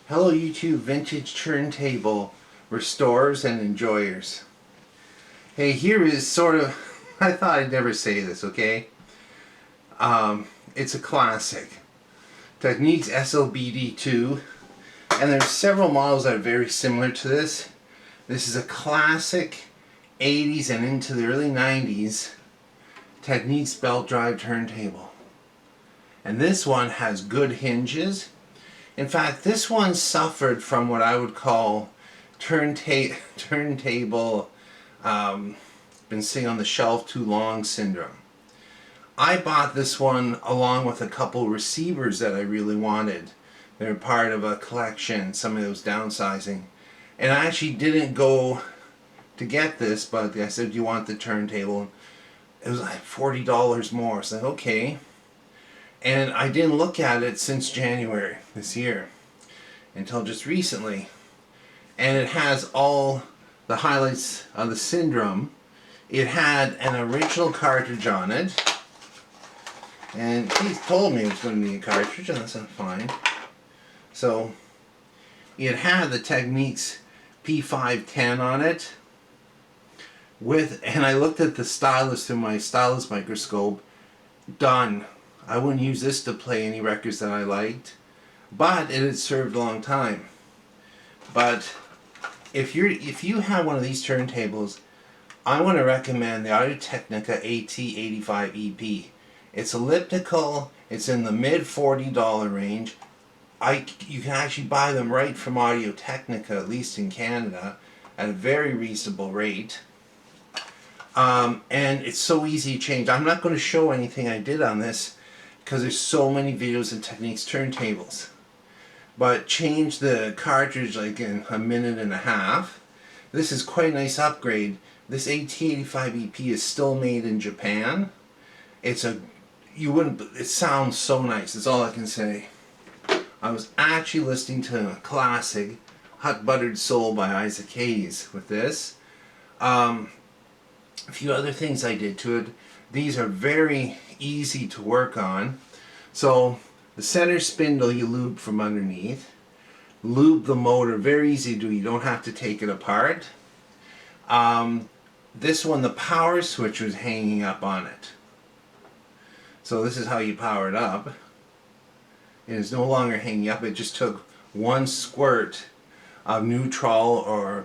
Hello YouTube vintage turntable restorers and enjoyers. Hey, here is sort of, I thought I'd never say this, okay? It's a classic. Technics SLBD2, and there's several models that are very similar to this. This is a classic 80s and into the early 90s Technics belt drive turntable. And this one has good hinges. In fact, this one suffered from what I would call turntable been sitting on the shelf too long syndrome. I bought this one along with a couple receivers that I really wanted. They were part of a collection, somebody that was downsizing. And I actually didn't go to get this, but I said, do you want the turntable? It was like $40 more. So like, okay. And I didn't look at it since January this year, until just recently. And it has all the highlights of the syndrome. It had an original cartridge on it. And he told me it was going to be a cartridge, and that's fine. So, it had the Technics P510 on it. And I looked at the stylus through my stylus microscope. Done. I wouldn't use this to play any records that I liked, but it had served a long time. But if you have one of these turntables, I want to recommend the Audio-Technica AT85 EP. It's elliptical. It's in the mid $40 range. You can actually buy them right from Audio-Technica, at least in Canada, at a very reasonable rate. And it's so easy to change. I'm not going to show anything I did on this, because there's so many videos of Technics turntables. But change the cartridge like in a minute and a half. This is quite a nice upgrade. This AT85 EP is still made in Japan. It sounds so nice, that's all I can say. I was actually listening to a classic, Hot Buttered Soul by Isaac Hayes with this. A few other things I did to it. These are very easy to work on. So the center spindle you lube from underneath. Lube the motor, very easy to do. You don't have to take it apart. This one, the power switch was hanging up on it. So this is how you power it up. It is no longer hanging up. It just took one squirt of neutral or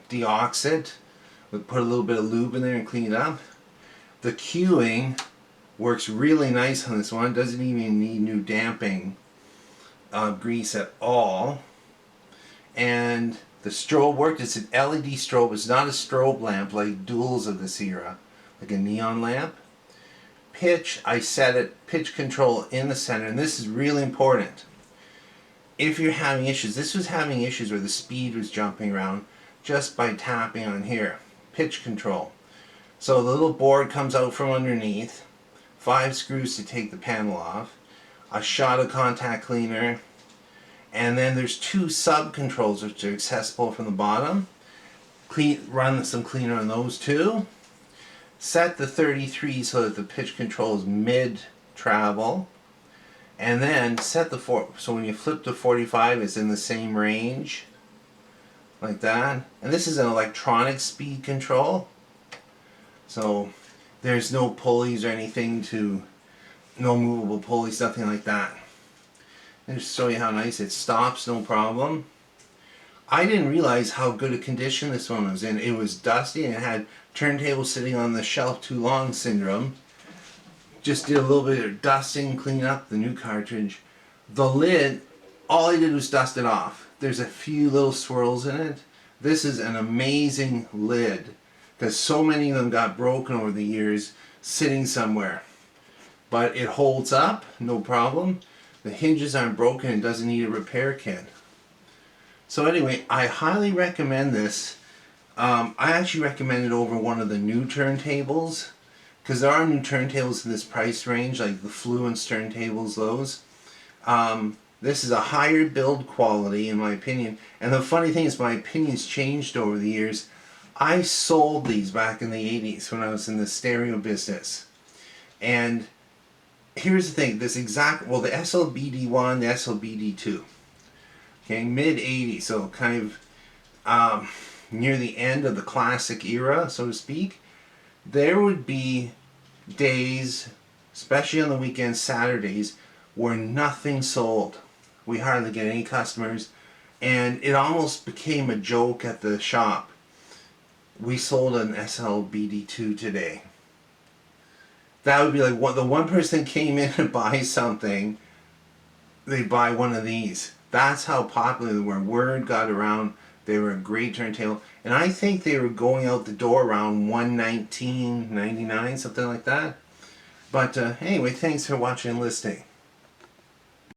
deoxit. We put a little bit of lube in there and clean it up. The cueing works really nice on this one. It doesn't even need new damping grease at all. And the strobe worked. It's an LED strobe. It's not a strobe lamp like duals of this era, like a neon lamp. Pitch, I set it, pitch control in the center, and this is really important. If you're having issues, this was having issues where the speed was jumping around just by tapping on here. Pitch control. So the little board comes out from underneath, 5 screws to take the panel off, a shot of contact cleaner, and then there's 2 sub-controls which are accessible from the bottom. Run some cleaner on those 2. Set the 33 so that the pitch control is mid-travel. And then set the so when you flip to 45 it's in the same range. Like that. And this is an electronic speed control. So there's no pulleys or anything no movable pulleys, nothing like that. And just show you how nice it stops, no problem. I didn't realize how good a condition this one was in. It was dusty and it had turntable sitting on the shelf too long syndrome. Just did a little bit of dusting, clean up the new cartridge. The lid, all I did was dust it off. There's a few little swirls in it. This is an amazing lid, because so many of them got broken over the years sitting somewhere. But it holds up, no problem. The hinges aren't broken, it doesn't need a repair kit. So anyway, I highly recommend this. I actually recommend it over one of the new turntables, because there are new turntables in this price range, like the Fluence turntables, those. This is a higher build quality in my opinion, and the funny thing is my opinion's changed over the years. I sold these back in the 80s when I was in the stereo business. And here's the thing, the SLBD1, the SLBD2. Okay, mid 80s, so kind of near the end of the classic era, so to speak. There would be days, especially on the weekends, Saturdays, where nothing sold. We hardly get any customers, and it almost became a joke at the shop. We sold an SLBD2 today. That would be like what the one person came in and buys something, they buy one of these. That's how popular they were. Word got around. They were a great turntable, and I think they were going out the door around $119.99, something like that. But anyway, thanks for watching and listening.